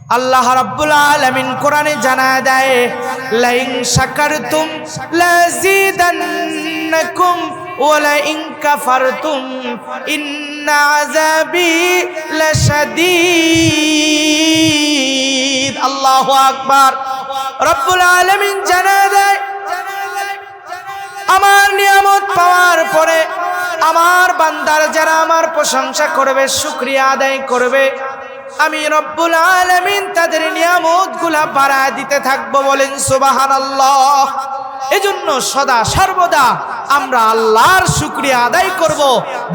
আল্লাহ রাব্বুল আলামিন কোরআনে জানায় দেয়, লাইন শাকারতুম লাযিদান্নাকুম ওয়া লাইন কাফারতুম ইন্না আযাবি লাশাদীদ। আল্লাহু আকবার। রব্বুল আলামিন জানায় দেয়, আমার নিয়ামত পাওয়ার পরে আমার বান্দার যারা আমার প্রশংসা করবে, শুকরিয়া আদায় করবে, আমি রব্বুল আলামিন তাদের নিয়ামতগুলা বাড়ায় দিতে থাকবো। বলেন সুবহানাল্লাহ। এজন্য সদা সর্বদা আমরা আল্লাহর শুকরিয়া আদায় করব।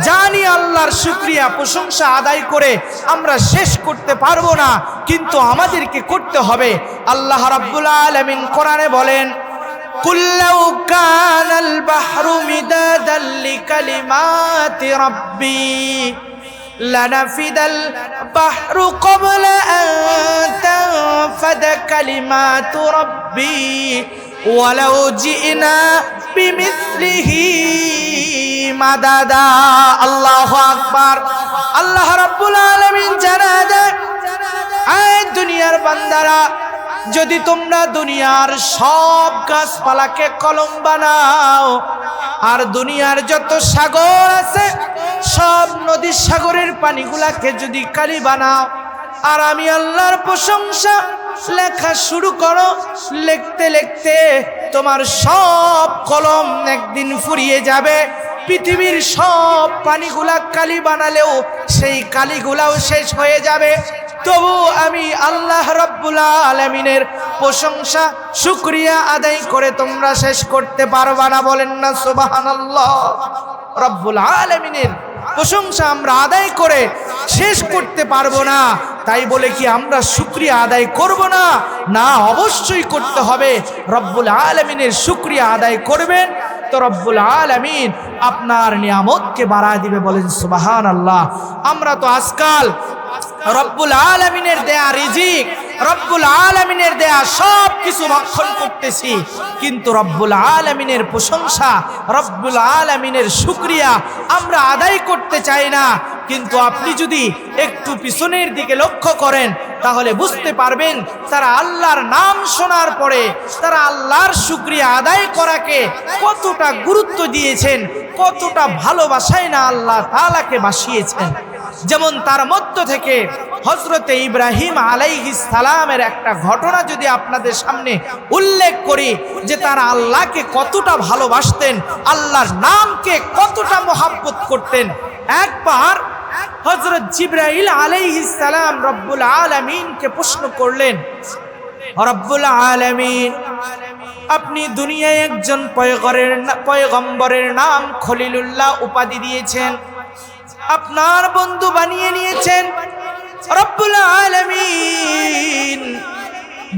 জানি আল্লাহর শুকরিয়া প্রশংসা আদায় করে আমরা শেষ করতে পারবো না, কিন্তু আমাদেরকে করতে হবে। আল্লাহ রাব্বুল আলামিন কোরআনে বলেন, কুল লাউ কানাল বাহরু মিদাদাল লিকালিমাতি রাব্বি লানাফিদাল বাহরু ক্বাবলা আন তানফাদা কালিমাতু রাব্বি ওয়ালাউ জিনা বিমিসলিহি মাদাদা। আল্লাহু আকবার। আল্লাহ রাব্বুল আলামিন জানায় দেয়, আয় দুনিয়ার বান্দারা, যদি তোমরা দুনিয়ার সব গাছপালাকে কলম বানাও, আর দুনিয়ার যত সাগর আছে সব নদী সাগরের পানিগুলাকে যদি কালি বানাও, আর আমি আল্লাহর প্রশংসা লেখা শুরু করো, লিখতে লিখতে তোমার সব কলম একদিন ফুরিয়ে যাবে। পৃথিবীর সব পানিগুলা কালি বানালেও সেই কালিগুলাও শেষ হয়ে যাবে, তবু আমি আল্লাহ রাব্বুল আলামিনের প্রশংসা শুকরিয়া আদায় করে তোমরা শেষ করতে পারবা না। বলেন না সুবহানাল্লাহ। রব্বুল আলামিনের প্রশংসা আমরা আদায় করে শেষ করতে পারবো না, তাই বলে কি আমরা শুকরিয়া আদায় করব না? না, অবশ্যই করতে হবে। রব্বুল আলামিনের শুকরিয়া আদায় করবেন তো রব্বুল আলামিন আপনার নিয়ামতকে বাড়ায় দিবে। বলেন সুবহানাল্লাহ। আমরা তো আজকাল রব্বুল আলামিনের দেয়া রিজিক, রব্বুল আলামিনের দেয়া সব কিছু ভক্ষণ করতেছি, কিন্তু রব্বুল আলামিনের প্রশংসা, রব্বুল আলামিনের শুকরিয়া আমরা আদায় করতে চাই না। কিন্তু আপনি যদি একটু পিছনের দিকে লক্ষ্য করেন তাহলে বুঝতে পারবেন তারা আল্লাহর নাম শোনার পরে তারা আল্লাহর শুকরিয়া আদায় করাকে কতটা গুরুত্ব দিয়েছেন, কতটা ভালোবাসায় না আল্লাহ তাআলাকে বাসিয়েছেন। যেমন তার মধ্য থেকে হযরতে ইব্রাহিম আলাইহিস সালামের একটা ঘটনা যদি আপনাদের সামনে উল্লেখ করি, যে তারা আল্লাহকে কতটা ভালোবাসতেন, আল্লাহর নামকে কতটা মহব্বত করতেন। একবার হযরত জিবরাইল আলাইহিস সালাম রব্বুল আলামিনকে প্রশ্ন করলেন, রব্বুল আলামিন, আপনি দুনিয়ায় একজন পয়গম্বরের নাম খলিলুল্লাহ উপাধি দিয়েছেন, আপনার বন্ধু বানিয়ে নিয়েছেন। রব্বুল আলামিন,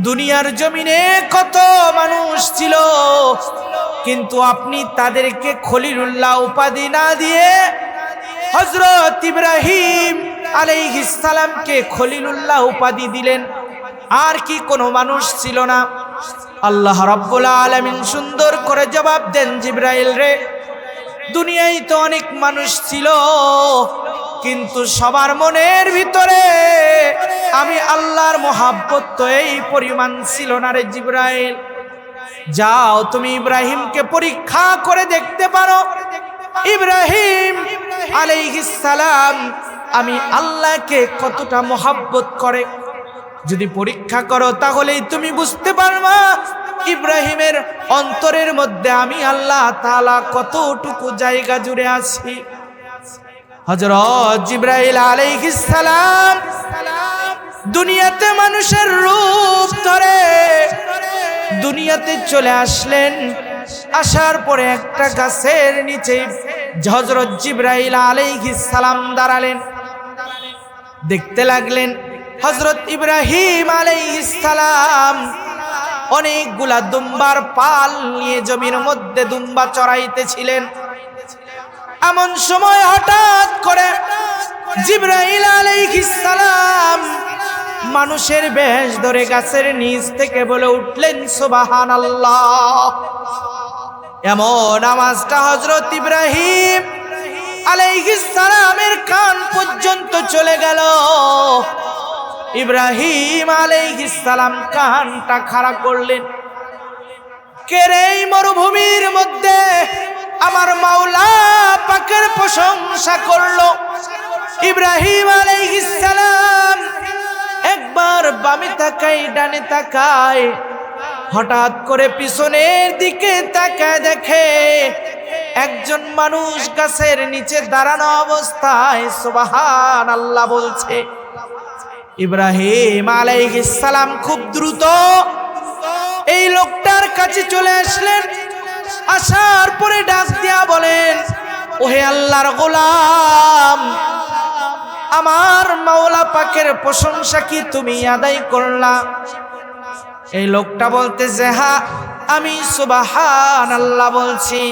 দুনিয়ার জমিনে কত মানুষ ছিল, কিন্তু আপনি তাদেরকে খলিলুল্লাহ উপাধি না দিয়ে হযরত ইব্রাহিম আলাইহিস সালামকে খলিলুল্লাহ উপাধি দিলেন। আর কি কোনো মানুষ ছিল না? আল্লাহ রাব্বুল আলামিন সুন্দর করে জবাব দেন, জিবরাইল রে, দুনিয়ায় তো অনেক মানুষ ছিল, কিন্তু সবার মনের ভিতরে আমি আল্লাহর মহব্বত তো এই পরিমাণ ছিল না রে জিবরাইল। যাও তুমি ইব্রাহিমকে পরীক্ষা করে দেখতে পারো, ইব্রাহিম আলাইহিস সালাম আমি আল্লাহকে কতটা মহব্বত করে। যদি পরীক্ষা করো তাহলেই তুমি বুঝতে পারবা ইব্রাহিমের অন্তরের মধ্যে আমি আল্লাহ তাআলা কতটুকু জায়গা জুড়ে আছি। হযরত জিবরাইল আলাইহিস সালাম দুনিয়াতে মানুষের রূপ ধরে দুনিয়াতে চলে আসলেন। আসার পরে একটা গাছের নিচে হযরত জিবরাইল আলাইহিস সালাম দাঁড়ালেন। দেখতে লাগলেন হযরত ইব্রাহিম আলাইহিস সালাম অনেকগুলা দুম্বার পাল নিয়ে জমির মধ্যে দুম্বা চড়াইতেছিলেন। এমন সময় হঠাৎ করে জিবরাইল আলাইহিস সালাম মানুষের বেশ ধরে গাছের নিচ থেকে বলে উঠলেন, সুবহানাল্লাহ। এমন আওয়াজটা হযরত ইব্রাহিম আলাইহিস সালামের কান পর্যন্ত চলে গেল। ইব্রাহিম আলাইহিস সালাম কানটা খাড়া করলেন। কে রে এই মরুভূমির মধ্যে আমার মাওলা পাকের প্রশংসা করলো? ইব্রাহিম আলাইহিস সালাম একবার বামে তাকায়, ডানে তাকায়, হঠাৎ করে পিছনের দিকে তাকায় দেখে একজন মানুষ গাছের নিচে দাঁড়ানো অবস্থায় সুবহানাল্লাহ বলছে। ইব্রাহিম আলাইহিস সালাম খুব দ্রুত এই লোকটার কাছে চলে আসলেন। আসার পরে ডাক দিয়া বলেন, ওহে আল্লাহর গোলাম, আমার মাওলা পাকের প্রশংসা কি তুমি আদায় করলা? এই লোকটা বলতেছে, হ্যাঁ আমি সুবহানাল্লাহ বলছি।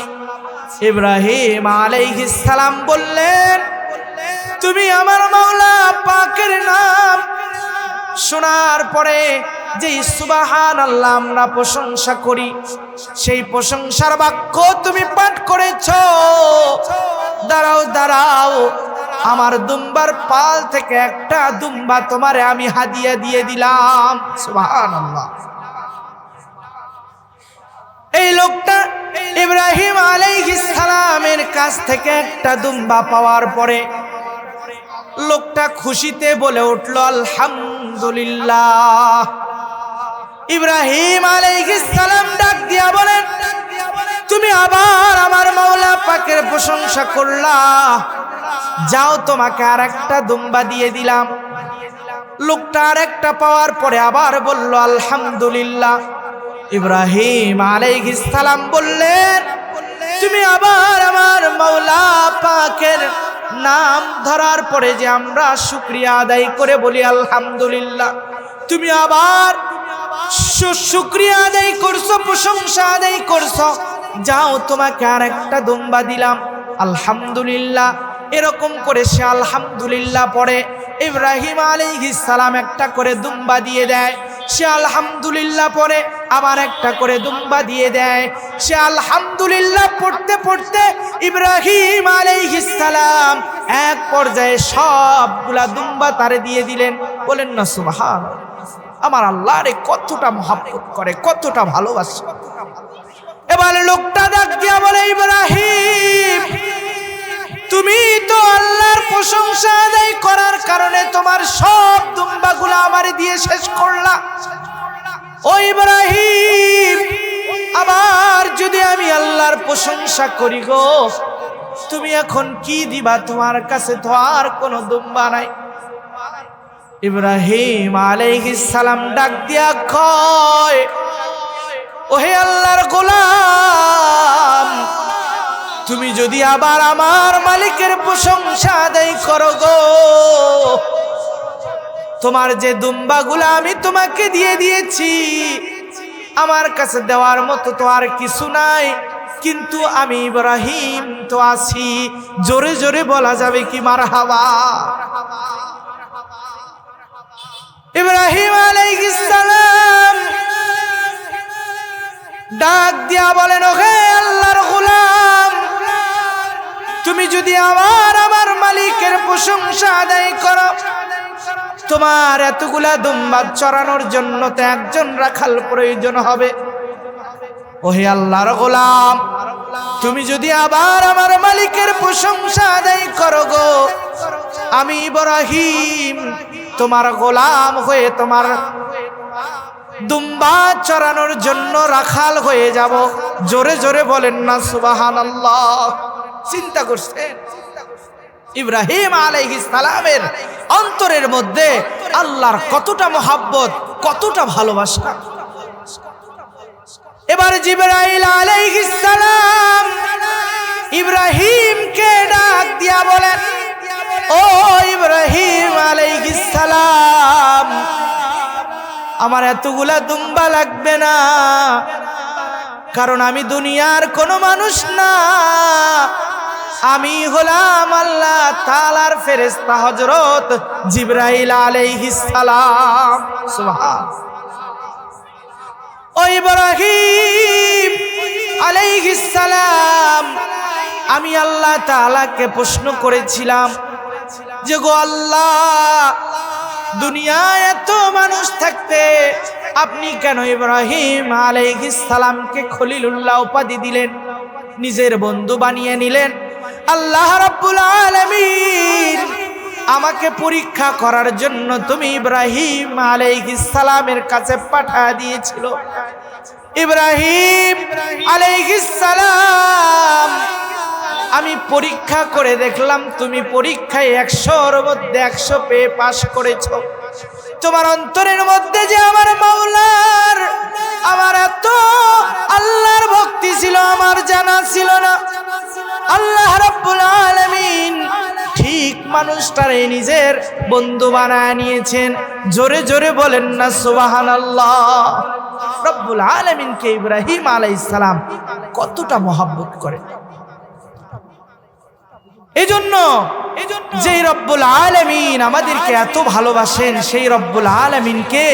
ইব্রাহিম আলাইহিস সালাম বললেন, তুমি আমার মাওলা পাকের নাম শোনার পরে যে সুবহানাল্লাহ আমরা প্রশংসা করি, সেই প্রশংসার বাক্য তুমি পাঠ করেছো। দাঁড়াও দাঁড়াও, আমার দুম্বার পাল থেকে একটা দুম্বা তোমারে আমি হাদিয়া দিয়ে দিলাম। সুবহানাল্লাহ। এই লোকটা ইব্রাহিম আলাইহিস সালামের কাছ থেকে একটা দুম্বা পাওয়ার পরে লোকটা খুশিতে বলে উঠল, আলহামদুলিল্লাহ। ইব্রাহিম আলাইহিস সালাম ডাক দিয়া বলেন, তুমি আবার আমার মাওলা পাকের প্রশংসা করলা, যাও তোমাকে আর একটা দুম্বা দিয়ে দিলাম। লোকটা আর একটা পাওয়ার পরে আবার বলল, আলহামদুলিল্লাহ। ইব্রাহিম আলাইহিস সালাম বললেন, তুমি আবার আমার মাওলা পাকের নাম ধরার পরে যে আমরা শুকরিয়া আদায় করে বলি আলহামদুলিল্লাহ, তুমি আবার শুকরিয়া আদায় করছো, প্রশংসা আদায় করছো, যাও তোমাকে আর একটা দুম্বা দিলাম। আলহামদুলিল্লাহ। এরকম করে সে আলহামদুলিল্লাহ পরে ইব্রাহিম আলাইহিস সালাম একটা করে দুম্বা দিয়ে দেয়। সে আলহামদুলিল্লাহ পরে আবার একটা করে দুম্বা দিয়ে দেয়। সে আলহামদুলিল্লাহ পড়তে পড়তে ইব্রাহিম আলাইহিস সালাম এক পর্যায়ে সবগুলা দুম্বা তারে দিয়ে দিলেন। বলেন না সুবহানাল্লাহ। আমার আল্লাহ রে কতটা মহব্বত করে, কতটা ভালোবাসে। এবার লোকটা ডাক দিয়া বলে, ইব্রাহিম তুমি তো আল্লাহর প্রশংসা আদায় করার কারণে তোমার সব দুম্বাগুলো আমারে দিয়ে শেষ করলা। ও ইব্রাহিম, আবার যদি আমি আল্লাহর প্রশংসা করি গো, তুমি এখন কি দিবা? তোমার কাছে তো আর কোনো দুম্বা নাই। ইব্রাহিম আলাইহিস সালাম ডাক দিয়া কয়, ওহে আল্লাহর গোলাম, তুমি যদি আবার আমার মালিকের প্রশংসা আদায় করো গো, তোমার যে দুম্বাগুলা আমি তোমাকে দিয়ে দিয়েছি, আমার কাছে দেওয়ার মতো তো আর কিছু নাই, কিন্তু আমি ইব্রাহিম তো আছি। জোরে জোরে বলা যাবে কি মারহাবা? ইব্রাহিম আলাইহিস সালাম ডাক দিয়া বলেন, ওহে আল্লাহর গোলাম, তুমি যদি আবার আমার মালিকের প্রশংসা আদায় করো, তোমার এতগুলা দুম্বা চড়ানোর জন্য তো একজন রাখাল প্রয়োজন হবে। ওহে আল্লাহর গোলাম, তুমি যদি আবার আমার মালিকের প্রশংসা আদায় করো গো, আমি ইব্রাহিম তোমার গোলাম হয়ে তোমার দুম্বা চড়ানোর জন্য রাখাল হয়ে যাব। জোরে জোরে বলেন না সুবহানাল্লাহ। চিন্তা করছেন ইব্রাহিম আলাইহিস সালামের অন্তরের মধ্যে আল্লাহর কতটা মহব্বত, কতটা ভালোবাসা। এবার জিবরাইল আলাইহিস সালাম ইব্রাহিমকে ডাক দিয়া বলেন, ও ইব্রাহিম আলাইহিস সালাম, আমার এতগুলা দুম্বা লাগবে না, কারণ আমি দুনিয়ার কোনো মানুষ না, আমি হলাম আল্লাহ তাআলার ফেরেশতা হযরত জিবরাইল আলাইহিস সালাম। সুবহানাল্লাহ। ও ইব্রাহিম আলাইহিস সালাম, আমি আল্লাহ তাআলাকে প্রশ্ন করেছিলাম যে গো আল্লাহ, দুনিয়ায় এত মানুষ থাকতে আপনি কেন ইব্রাহিম আলাইহিস সালামকে খলিলুল্লাহ উপাধি দিলেন, নিজের বন্ধু বানিয়ে নিলেন? আল্লাহ রাব্বুল আলামিন আমাকে পরীক্ষা করার জন্য তুমি ইব্রাহিম আলাইহিস সালামের কাছে পাঠিয়ে দিয়েছিল। ইব্রাহিম আলাইহিস সালাম, আমি পরীক্ষা করে দেখলাম তুমি পরীক্ষায় 100-র মধ্যে 100 পেয়ে পাশ করেছো। তোমার অন্তরের মধ্যে যে আমার মাওলার, আমার এত আল্লাহর ভক্তি ছিল আমার জানা ছিল না। আল্লাহ রাব্বুল আলামিন ঠিক মানুষটারে নিজের বন্ধু বানায় নিয়েছেন। জোরে জোরে বলেন না সুবহানাল্লাহ। রব্বুল আলামিনকে ইব্রাহিম আলাইহিস সালাম কতটা মহব্বত করেন। এজন্য যে রব্বুল আলামিন আমাদেরকে এত ভালোবাসেন, সেই রব্বুল আলামিনকে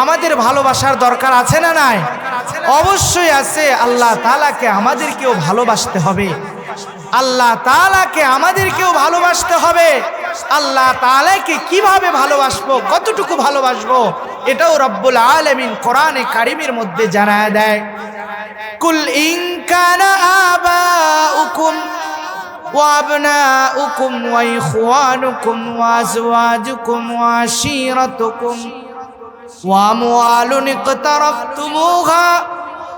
আমাদের ভালোবাসার দরকার আছে না নাই? অবশ্যই আছে। আল্লাহ তাআলাকে আমাদেরকেও ভালোবাসতে হবে। আল্লাহ তাআলাকে আমাদেরকেও ভালোবাসতে হবে। আল্লাহ তাআলাকে কিভাবে ভালোবাসবো, কতটুকু ভালোবাসবো, এটাও রব্বুল আলামিন কোরআনে কারীমের মধ্যে জানায় দেয়। কুল ইন কানা আবাউকুম وأبناؤكم وإخوانكم وأزواجكم وعشيرتكم وأموال اقترفتموها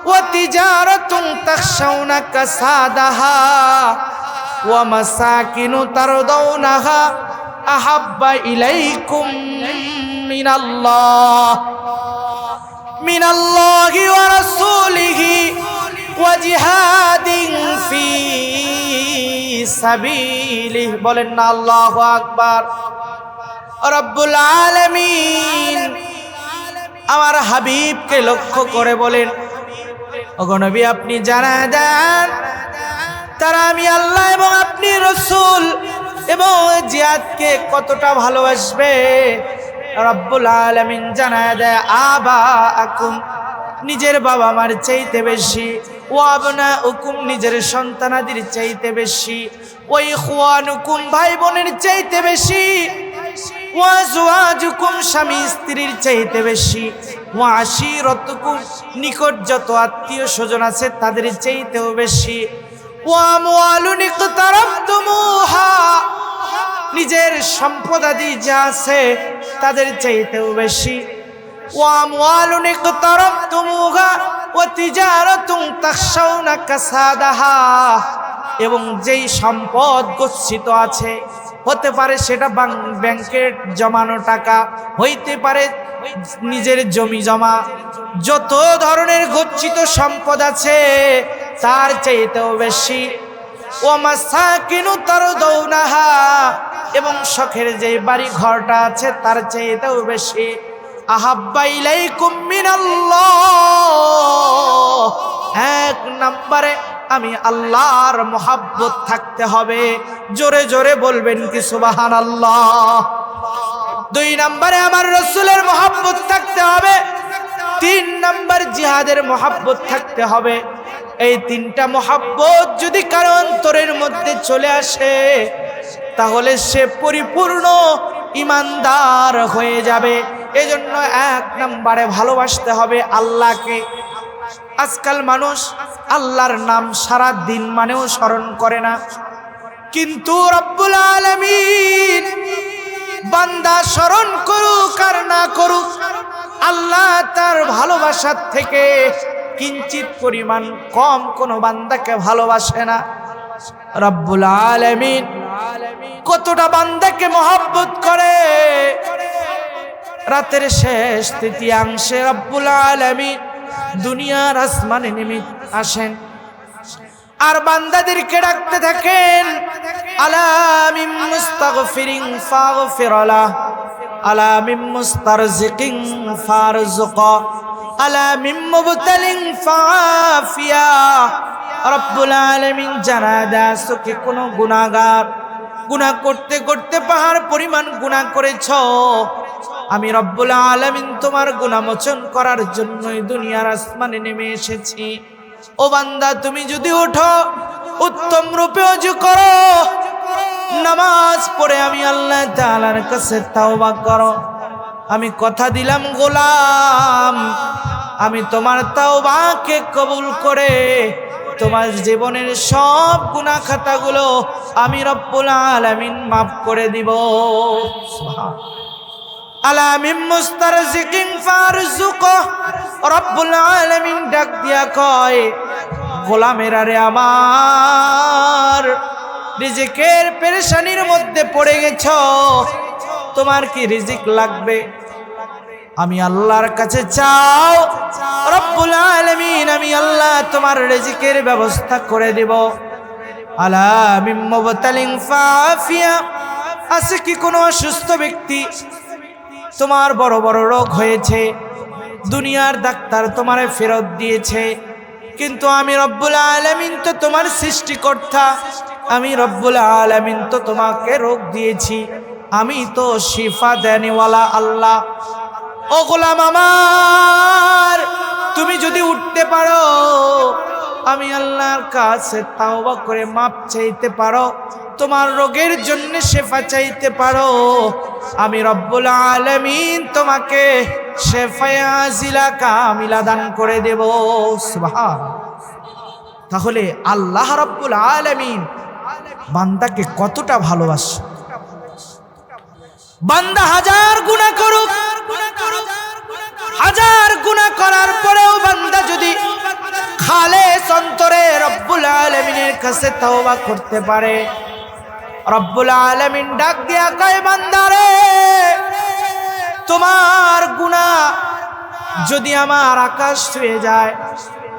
وتجارة تخشون كسادها ومساكن ترضونها أحب إليكم من الله ورسوله وجهاد في সাবিলিহ। বলেন না আল্লাহু আকবার। রব্বুল আলামিন আমার হাবিবকে লক্ষ্য করে বলেন, ওগো নবী আপনি জানায় দেন তারা আমি আল্লাহ এবং আপনি রাসূল এবং জিহাদকে কতটা ভালোবাসবে। রব্বুল আলামিন জানায় দেয় আবাআকুম, নিজের বাবা মার চাইতে বেশি, ও আবনাউকুম, নিজের সন্তানাদের চাইতে বেশি, ও ইখওয়ানুকুম, ভাই বোনের চাইতে বেশি, ও আজওয়াজুকুম, স্বামী স্ত্রীর চাইতে বেশি, ও আশিরতুকুম, নিকট যত আত্মীয় স্বজন আছে তাদের চাইতেও বেশি, ও আমওয়ালুন ইকতারাবতুমুহা, নিজের সম্পদাদি যা আছে তাদের চাইতেও বেশি, ও আমওয়ালুন ইকতারাবতুমুহা ওয়া তিজারাতুন তাখশাউনা কাসাদাহা, এবং যেই সম্পদ গচ্ছিত আছে, হতে পারে সেটা ব্যাংকের জমানো টাকা, হইতে পারে নিজের জমি জমা, যত ধরনের গচ্ছিত সম্পদ আছে তার চাইতেও বেশি, ও মাসাকিনু তারদাউনাহা, এবং শখের যে বাড়ি ঘরটা আছে তার চাইতেও বেশি, আহাব্বা ইলাইকুম মিনাল্লাহ, এক নম্বরে আমি আল্লাহর মোহাব্বত থাকতে হবে। জোরে জোরে বলবেন কি সুবহানাল্লাহ। 2 নম্বরে আমার রাসূলের মোহাব্বত থাকতে হবে। 3 নম্বর জিহাদের মোহাব্বত থাকতে হবে। এই 3টা মোহাব্বত যদি কারো অন্তরের মধ্যে চলে আসে তাহলে সে পরিপূর্ণ ইমানদার হয়ে যাবে। এজন্য 1 নম্বরে ভালোবাসতে হবে আল্লাহকে। আজকাল মানুষ আল্লাহর নাম সারা দিন মানেও স্মরণ করে না, কিন্তু রব্বুল আলামিন বান্দা স্মরণ করুক আর না করুক, আল্লাহ তার ভালোবাসার থেকে কিঞ্চিত পরিমাণ কম কোনো বান্দাকে ভালোবাসে না। রব্বুল আলামিন কতটা বান্দাকে মহব্বত করে। রাতের শেষ তৃতীয়াংশে রব্বুল আলামিন দুনিয়ার আসমানে নেমে আসেন আর বান্দাদেরকে ডাকতে থাকেন, আলা মিন মুস্তাগফিরিন ফাগফিরলাহ, আলা মিন মুস্তারজিকিন ফারজুকা, আলা মিন মুবতালিন ফাফিয়া। রব্বুল আলামিন জানা দাস কে কোন গুনাহগার গুনাহ করতে করতে পাহাড় পরিমাণ গুনাহ করেছ, আমি রব্বুল আলামিন তোমার গুনাহ মোচন করার জন্যই দুনিয়ার আসমানে নেমে এসেছি। ও বান্দা তুমি যদি ওঠো, উত্তম রূপে ওযু করো, নামাজ পড়ে আমি আল্লাহ তাআলার কাছে তাওবা করো, আমি কথা দিলাম গোলাম, আমি তোমার তাওবাকে কবুল করে তোমার জীবনের সব গুনাহ খাতাগুলো আমি রব্বুল আলামিন মাফ করে দিব। সুবহানাল্লাহ। আলা মিন মুস্তারজিকিন ফারজুকু, রব্বুল আলামিন ডাক দিয়া কয়, গোলামেরা রে আমার, রিজিকের পেরেশানির মধ্যে পড়ে গেছো, তোমার কি রিজিক লাগবে? আমি আল্লাহর কাছে চাও, রব্বুল আলামিন আমি আল্লাহ তোমার রিজিকের ব্যবস্থা করে দেব। আলা মিন মুবতালিন ফাফিয়া, আছে কি কোনো অসুস্থ ব্যক্তি, তোমার বড় বড় রোগ হয়েছে, দুনিয়ার ডাক্তার তোমারে ফেরত দিয়েছে, কিন্তু আমি রব্বুল আলামিন তো তোমার সৃষ্টিকর্তা, আমি রব্বুল আলামিন তো তোমাকে রোগ দিয়েছি, আমি তো শিফা দেনেওয়ালা আল্লাহ। ও গোলাম আমার, তুমি যদি উঠতে পারো, আমি আল্লাহর কাছে তাওবা করে মাপ চাইতে পারো, তোমার রোগের জন্য শেফা চাইতে পারো, আমি রব্বুল আলামিন তোমাকে শেফায়ে আজিলা কামিলা দান করে দেব। সুবহানাল্লাহ। তাহলে আল্লাহ রব্বুল আলামিন বান্দাকে কতটা ভালোবাসে। বান্দা হাজার গুনাহ করুক, হাজার গুনাহ করার পরেও বান্দা যদি খালেস অন্তরে রব্বুল আলামিনের কাছে তওবা করতে পারে, রব্বুল আলামিন ডাক দিয়া কয়, বান্দারে তোমার গুনাহ যদি আমার আকাশ ছুঁয়ে যায়,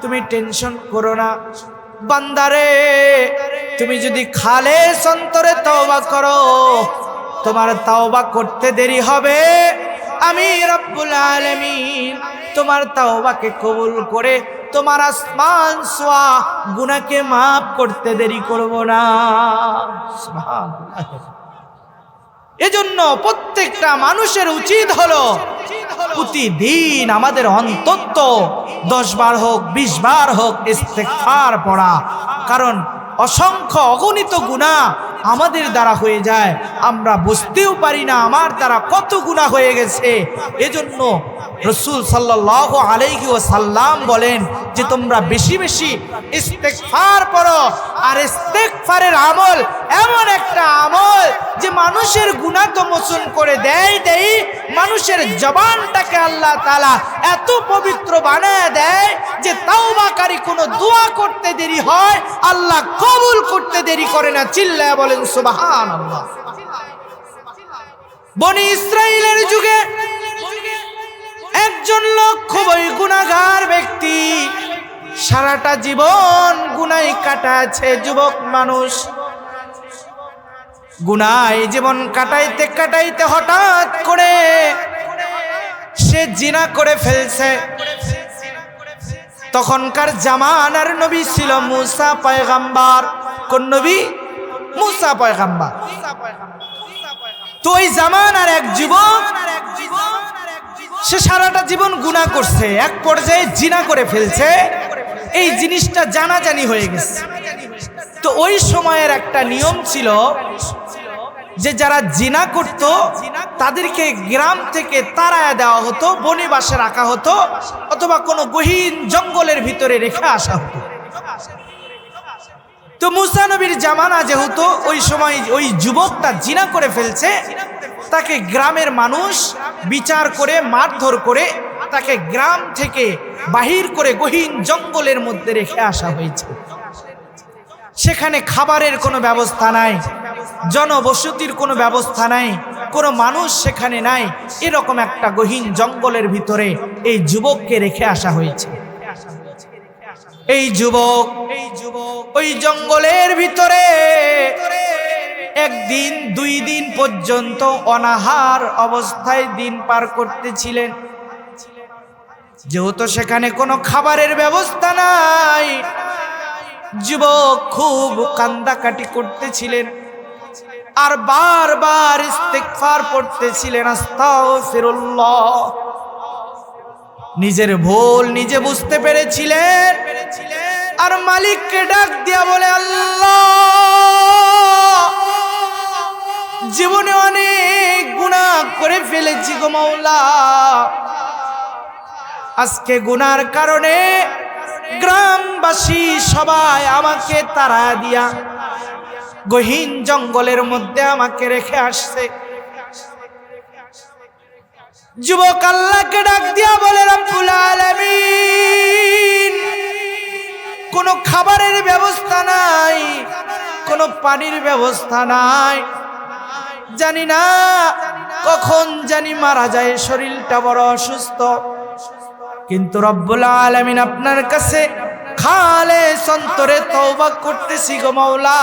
তুমি টেনশন করো না। বান্দারে তুমি যদি খালেস অন্তরে তওবা করো, তোমার তওবা করতে দেরি হবে, আমি রব্বুল আলামিন তোমার তওবাকে কবুল করে তোমার আসমান ছোঁয়া গুনাহকে মাফ করতে দেরি করব না। সুবহানাল্লাহ। এজন্য প্রত্যেকটা মানুষের উচিত হলো প্রতিদিন আমাদের অন্তত 10 বার হোক 20 বার হোক ইস্তেগফার পড়া, কারণ অসংখ্য অগণিত গুনাহ আমাদের দ্বারা হয়ে যায়, আমরা বুঝতেও পারি না আমার দ্বারা কত গুনাহ হয়ে গেছে। এজন্য রাসূল সাল্লাল্লাহু আলাইহি ওয়াসাল্লাম বলেন যে তোমরা বেশি বেশি ইস্তেগফার পড়ো। আর ইস্তেগফারের আমল এমন একটা আমল যে মানুষের গুনাহ তো মোচন করে দেয়, মানুষের জবানটাকে আল্লাহ তাআলা এত পবিত্র বানায় দেয় যে তাওবাকারী কোনো দোয়া করতে দেরি হয়, আল্লাহ কবুল করতে দেরি করে না। চিল্লায়া বলেন সুবহানাল্লাহ। বনি ইসরাইলের যুগে একজন লোক খুবই গুনাহগার ব্যক্তি, সারাটা জীবন গুনাহে কাটাচ্ছে। যুবক মানুষ গুনাহে জীবন কাটাইতে কাটাইতে হঠাৎ করে সে জিনা করে ফেলছে। তখনকার জামানার নবী ছিল মুসা পয়গম্বর। কোন নবী? মুসা পয়গম্বর। তো ওই জামানার এক যুবক, সে সারাটা জীবন গুনাহ করছে, এক পর্যায়ে জিনা করে ফেলছে। এই জিনিসটা জানাজানি হয়ে গেছে। তো ওই সময়ের একটা নিয়ম ছিল যে যারা জিনা করত তাদেরকে গ্রাম থেকে তাড়ায়া দেওয়া হতো, বনিবাসে রাখা হতো, অথবা কোনো গহীন জঙ্গলের ভিতরে রেখে আসা হতো। তো মুসা নবীর জামানা যেহেতু ওই সময় ওই যুবকটা জিনা করে ফেলছে, তাকে গ্রামের মানুষ বিচার করে মারধর করে তাকে গ্রাম থেকে বাহির করে গহীন জঙ্গলের মধ্যে রেখে আসা হয়েছে। সেখানে খাবারের কোনো ব্যবস্থা নাই, জনবসতির কোনো ব্যবস্থা নাই, কোনো মানুষ সেখানে নাই। এরকম একটা গহীন জঙ্গলের ভিতরে এই যুবককে রেখে আসা হয়েছে। এই যুবক ওই জঙ্গলের ভিতরে একদিন 2 দিন পর্যন্ত অনাহার অবস্থায় দিন পার করতেছিলেন। যেহেতু সেখানে কোনো খাবারের ব্যবস্থা নাই, যুবক খুব কান্দাকাটি করতেছিলেন আর বারবার ইস্তেগফার পড়তেছিলেন, আস্তাগফিরুল্লাহ। নিজের ভুল নিজে বুঝতে পেরেছিলেন আর মালিককে ডাক দিয়া বলে, আল্লাহ জীবনে অনেক গুনাহ করে ফেলেছি গো মাওলা। আজকে গুনার কারণে গ্রামবাসী সবাই আমাকে তাড়া দিয়া গহীন জঙ্গলের মধ্যে আমাকে রেখে আসছে। যুবক আল্লাহকে ডাক দিয়া বলে, রব্বুল আলামিন, কোনো খাবারের ব্যবস্থা নাই, কোনো পানির ব্যবস্থা নাই, জানি না কখন জানি মারা যায়, শরীরটা বড় অসুস্থ। কিন্তু রব্বুল আলামিন আপনার কাছে খালেস অন্তরে তওবা করতেছি গো মাওলা।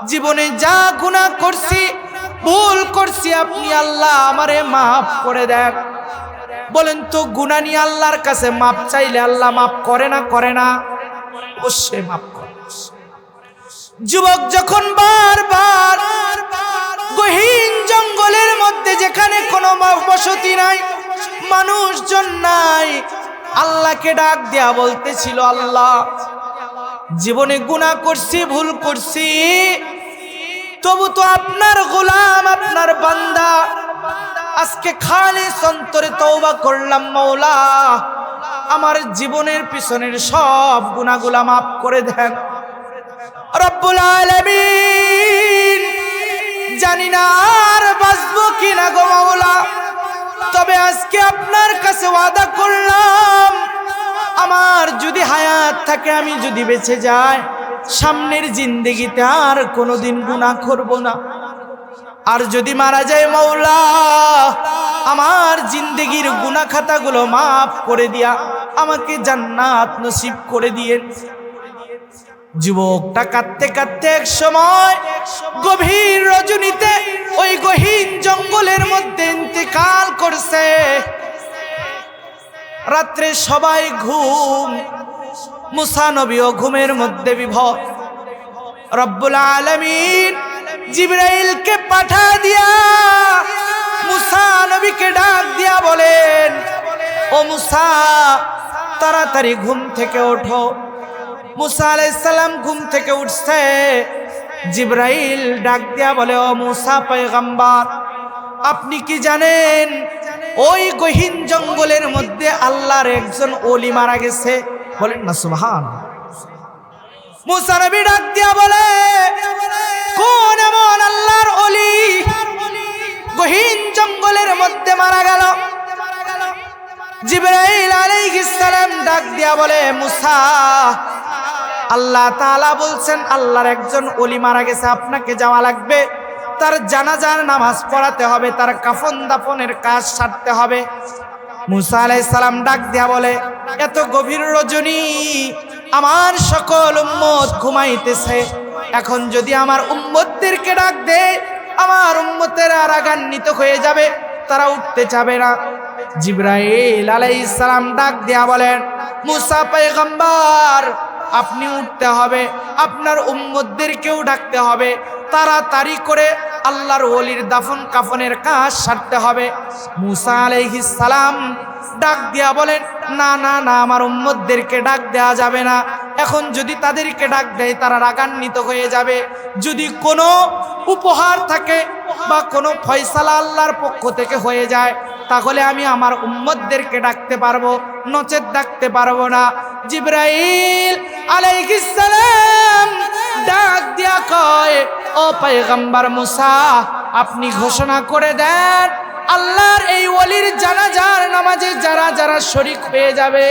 জীবনে যা গুনাহ করছি, ভুল করছি, আপনি আল্লাহ আমারে মাফ করে দেন। বলেন তো, গুনাহ নিয়ে আল্লাহর কাছে মাপ চাইলে আল্লাহ মাফ করে না? করে না? অবশ্যই মাফ করে। যুবক যখন বারবার গহীন জঙ্গলের মধ্যে, যেখানে কোনো বসতি নাই, মানুষজন নাই, আল্লাহকে ডাক দেয়া বলতেছিল, আল্লাহ জীবনে গুনাহ করছি, ভুল করছি, তবু তো আপনার গোলাম, আপনার বান্দা, আজকে খালিস অন্তরে তওবা করলাম মাওলা, আমার জীবনের পিছনের সব গুনাহগুলা মাফ করে দেন। রব্বুল আলামিন, জানি না আর বাঁচবো কিনা গো মাওলা, তবে আজকে আপনার কাছে ওয়াদা করলাম, আমার যদি হায়াত থাকে, আমি যদি বেঁচে যাই, সামনের জিন্দেগিতে আর কোনোদিন গুনাহ করব না। আর যদি মারা যায় মাওলা, আমার জিন্দেগির গুনাহ খাতাগুলো মাফ করে দিয়া আমাকে জান্নাত নসিব করে দিয়েন। যুবকটা কাঁদতে কাঁদতে এক সময় গভীর রজনীতে ওই গহীন জঙ্গলের মধ্যে ইন্তেকাল করছে। রাত্রে সবাই ঘুম, মুসা নবীও ঘুমের মধ্যে বিভোর। রব্বুল আলামিন জিবরাইলকে পাঠা দিয়া মুসা নবীকে ডাক দিয়া বলেন, ও মুসা, তাড়াতাড়ি ঘুম থেকে ওঠো। মুসা আলাইহিস সালাম ঘুম থেকে উঠছে। জিবরাইল ডাক দিয়া বলে, ও মুসা পয়গম্বর, আপনি কি জানেন ওই গহীন জঙ্গলের মধ্যে আল্লাহর একজন ওলি মারা গেছে? বলেন না সুবহানাল্লাহ। মুসা নবী ডাক দিয়া বলে, কোন এমন আল্লাহর ওলি গহীন জঙ্গলের মধ্যে মারা গেল? জিবরাইল আলাইহিস সালাম ডাক দিয়া বলে, মুসা, আল্লাহ তাআলা বলছেন আল্লাহর একজন ওলি মারা গেছে, আপনাকে যাওয়া লাগবে, তার জানাজার নামাজ পড়াতে হবে, তার কাফন দাফনের কাজ সারতে হবে। মুসা আলাইহিস সালাম ডাক দিয়া বলে, এত গভীর রজনী, আমার সকল উম্মত ঘুমাইতেছে, এখন যদি আমার উম্মতদেরকে ডাক দে, আমার উম্মতেরা রাগান্বিত হয়ে যাবে, তারা উঠতে চাবে না। জিবরাইল আলাইহিস সালাম ডাক দিয়া বলেন, মুসা পয়গম্বর, আপনি উঠতে হবে, আপনার উম্মতদেরকেও ডাকতে হবে, তাড়াতাড়ি করে আল্লাহর ওলির দাফন কাফনের কাজ সারতে হবে। মুসা আলাইহিস সালাম ডাক দিয়া বলেন, না না না, আমার উম্মতদেরকে ডাক দেয়া যাবে না, এখন যদি তাদেরকে ডাক দেয় তারা রাগান্বিত হয়ে যাবে। যদি কোনো উপহার থাকে বা কোনো ফয়সালা আল্লাহর পক্ষ থেকে হয়ে যায়, তাহলে আমি আমার উম্মতদেরকে ডাকতে পারবো, নচেত ডাকতে পারবো না। জিবরাইল আলাইহিস সালাম ডাক দিয়া কয়, ও পয়গম্বর মুসা, আপনি ঘোষণা করে দেন, আল্লাহর এই ওলির জানাজার নামাজে যারা যারা শরীক হয়ে যাবে,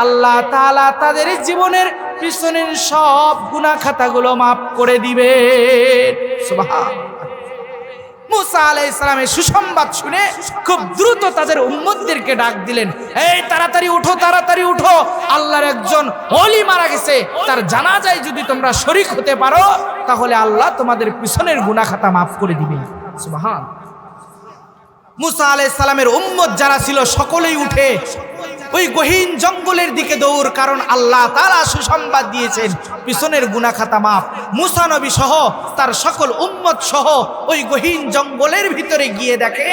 আল্লাহ তাআলা তাদের জীবনের পিছনের সব গুনাহ খাতাগুলো মাফ করে দিবে। সুবহানাল্লাহ। মুসা আলাইহিস সালামের সুসংবাদ শুনে খুব দ্রুত তাদের উম্মতদেরকে ডাক দিলেন, এই তাড়াতাড়ি উঠো, তাড়াতাড়ি উঠো, আল্লাহর একজন ওলি মারা গেছে, তার জানাজায় যদি তোমরা শরীক হতে পারো, তাহলে আল্লাহ তোমাদের পিছনের গুনাহ খাতা মাফ করে দিবে। সুবহানাল্লাহ। মুসা আলাইহিস সালামের উম্মত যারা ছিল সকলেই উঠে ওই গহীন জঙ্গলের দিকে দৌড়, কারণ আল্লাহ তাআলা সুসংবাদ দিয়েছেন পিছনের গুনাহ খাতা মাফ। মুসা নবী সহ তার সকল উম্মত সহ ওই গহীন জঙ্গলের ভিতরে গিয়ে দেখে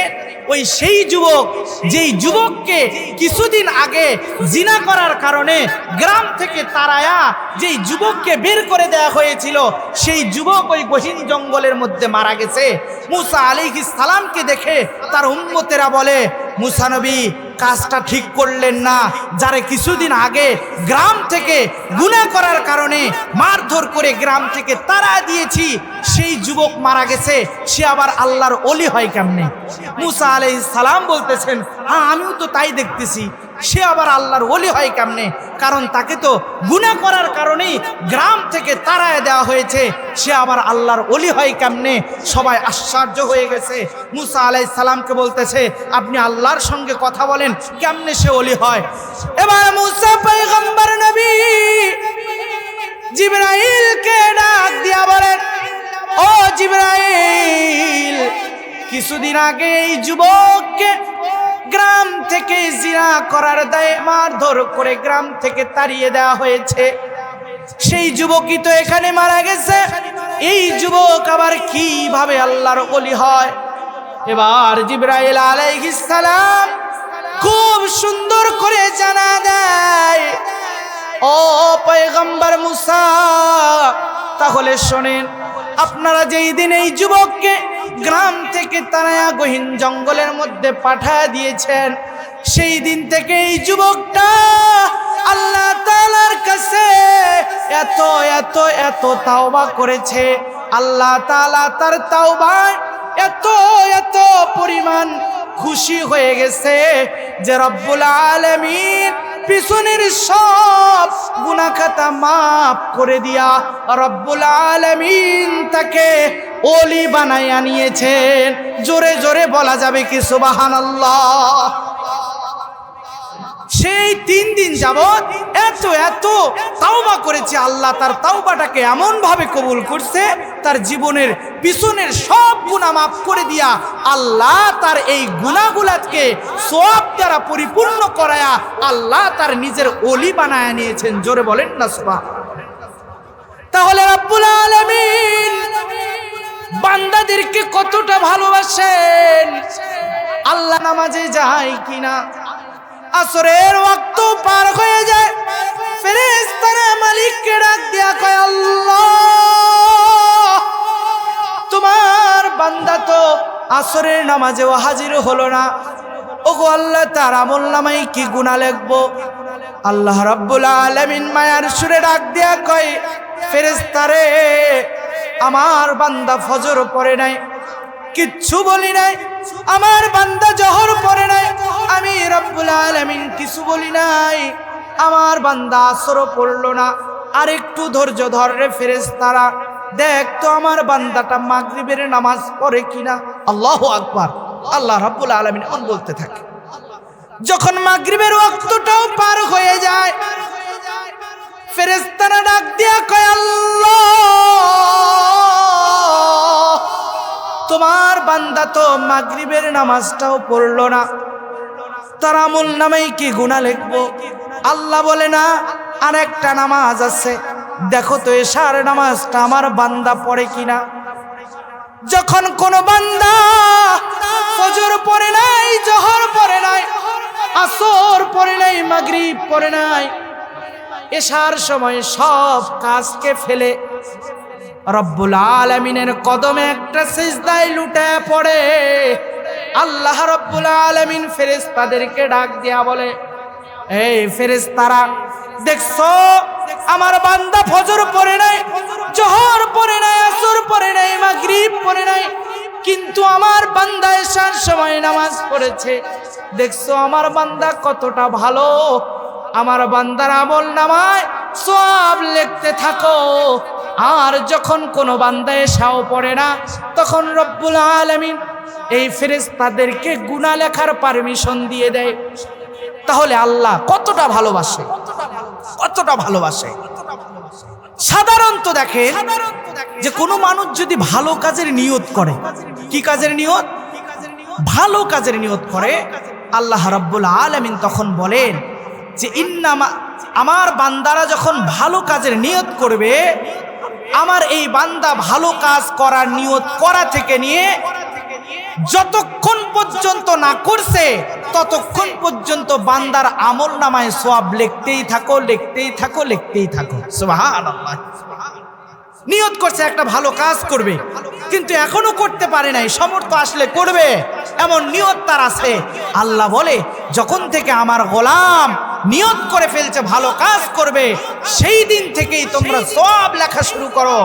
ওই সেই যুবক, যেই যুবককে কিছুদিন আগে জিনা করার কারণে গ্রাম থেকে তাড়ায়া যেই যুবককে বের করে দেওয়া হয়েছিল, সেই যুবক ওই গহীন জঙ্গলের মধ্যে মারা গেছে। মুসা আলাইহিস সালামকে দেখে তার উম্মতেরা বলে, মুসা নবী কাজটা ঠিক করলেন না, যারে কিছুদিন আগে গ্রাম থেকে গুনাহ করার কারণে মারধর করে গ্রাম থেকে তাড়া দিয়েছি, সেই যুবক মারা গেছে, সে আবার আল্লাহর ওলি হয় কেমনে? মুসা আলাইহিস সালাম বলতেছেন, হ্যাঁ আমিও তো তাই দেখতেছি, সে আবার আল্লাহর ওলি হয় কেমনে? কারণ তাকে তো গুনাহ করার কারণেই গ্রাম থেকে তাড়ায় দেওয়া হয়েছে, সে আবার আল্লাহর ওলি হয় কেমনে? সবাই আশ্চর্য হয়ে গেছে। মুসা আলাইহিস সালামকে বলতেছে, আপনি আল্লাহর সঙ্গে কথা বলেন, কেমনে সে ওলি হয়? এবার মুসা পয়গম্বর নবী জিবরাইলকে ডাক দিয়া বলেন, ও জিবরাইল, কিছুদিন আগে এই যুবককে গ্রাম থেকে জিনা করার দায়ে মারধর করে গ্রাম থেকে তাড়িয়ে দেওয়া হয়েছে, সেই যুবকই তো এখানে মারা গেছে, এই যুবক আবার কিভাবে আল্লাহর ওলি হয়? এবার জিবরাইল আলাইহিস সালাম খুব সুন্দর করে জানা দেয়, ও পয়গম্বর মুসা, তাহলে শোনেন, আপনারা যেই দিন এই যুবককে গ্রাম থেকে তাড়ায়া গহীন জঙ্গলের মধ্যে পাঠিয়ে দিয়েছেন, সেই দিন থেকে এই যুবকটা আল্লাহ তাআলার কাছে এত এত এত তাওবা করেছে। আল্লাহ তাআলা তার তাওবায় এত এত পরিমাণ খুশি হয়ে গেছে যে রব্বুল আলামিন পিছনের সব গুনাহ খাতা মাফ করে দিয়া রব্বুল আলামিন তাকে ওলি বানাইয়া নিয়েছেন। জোরে জোরে বলা যাবে কি সুবহানাল্লাহ? সেই 3 দিন যাবত এত এত তাওবা করেছে, আল্লাহ তার তাওবাটাকে এমন ভাবে কবুল করছে, তার জীবনের পিছনের সব গুনাহ মাফ করে দিয়া আল্লাহ তার এই গুনাহগুলোকে সওয়াব দ্বারা পরিপূর্ণ করায়া আল্লাহ তার নিজের ওলি বানায়া নিয়েছেন। জোরে বলেন না সুবহানাল্লাহ। তাহলে রব্বুল আলামিন বান্দাদেরকে কতটা ভালোবাসেন। আল্লাহ নামাজে যায় কিনা, আসরের ওয়াক্ত পার হয়ে যায়, ফেরেশতারা মালিককে ডাক দিয়া কয়, আল্লাহ তোমার বান্দা তো আসরের নামাজেও হাজির হলো না, ওগো আল্লাহ তার আমলনামায় কি গুনাহ লিখবো? আল্লাহ রাব্বুল আলামিন মায়ার সুরে ডাক দিয়া কয়, ফেরেশতারে, আমার বান্দা ফজর পড়ে নাই, কিচ্ছু বলি নাই, আমার বান্দা জোহর পড়ে নাই, আমি রব্বুল আলামিন কিছু বলি নাই, আমার বান্দা আসরও পড়লো না, আর একটু ধৈর্য ধর রে ফেরেশতারা, দেখ তো আমার বান্দাটা মাগরিবের নামাজ পড়ে কিনা। আল্লাহু আকবার। আল্লাহ রাব্বুল আলামিন এমন বলতে থাকে। যখন মাগরিবের ওয়াক্তটাও পার হয়ে যায়, ফেরেশতারা ডাক দিয়া কয়, আল্লাহ তোমার বান্দা তো মাগরিবের নামাজটাও পড়লো না, তার আমলনামায় কি গুনাহ লিখবো? আল্লাহ বলে, না, আর একটা নামাজ আছে, দেখো তো এশার নামাজটা আমার বান্দা পড়ে কিনা। যখন কোন বান্দা ফজর পড়ে নাই, জোহর পড়ে নাই, আসর পড়ে নাই, মাগরিব পড়ে নাই, এশার সময় সব কাজকে ফেলে রব্বুল আলামিনের কদমে একটা সিজদায় লুটে পড়ে, আল্লাহ রব্বুল আলামিন ফেরেশতাদেরকে ডাক দিয়া বলে, এই ফেরেশতারা, দেখছো আমার বান্দা ফজর পড়ে নাই, জোহর পড়ে নাই, আসর পড়ে নাই, মাগরিব পড়ে নাই, কিন্তু আমার বান্দা এশার সময় নামাজ পড়েছে। দেখছো আমার বান্দা কতটা ভালো, আমার বান্দার আমলনামায় সওয়াব লিখতে থাকো। আর যখন কোনো বান্দা এশাও পড়ে না, তখন রব্বুল আলামিন এই ফেরেশতাদেরকে গুনাহ লেখার পারমিশন দিয়ে দেয়। তাহলে আল্লাহ কতটা ভালোবাসে, কতটা ভালোবাসে। সাধারণত দেখেন যে কোনো মানুষ যদি ভালো কাজের নিয়ত করে, কি কাজের নিয়ত? ভালো কাজের নিয়ত করে, আল্লাহ রাব্বুল আলামিন তখন বলেন, যে ইন্নামা, আমার বান্দারা যখন ভালো কাজের নিয়ত করবে, আমার এই বান্দা ভালো কাজ করার নিয়ত করা থেকে নিয়ে যতক্ষণ পর্যন্ত না করছে ততক্ষণ পর্যন্ত বান্দার আমল নামায় সওয়াব লিখতেই থাকো, লিখতেই থাকো, লিখতেই থাকো। সুবহানাল্লাহ। নিয়ত করছে একটা ভালো কাজ করবে, কিন্তু এখনো করতে পারে নাই, সমর্থ আসলে করবে এমন নিয়ত তার আছে। আল্লাহ বলে যখন থেকে আমার গোলাম নিয়ত করে ফেলছে ভালো কাজ করবে, সেই দিন থেকেই তোমরা সওয়াব লেখা শুরু করো।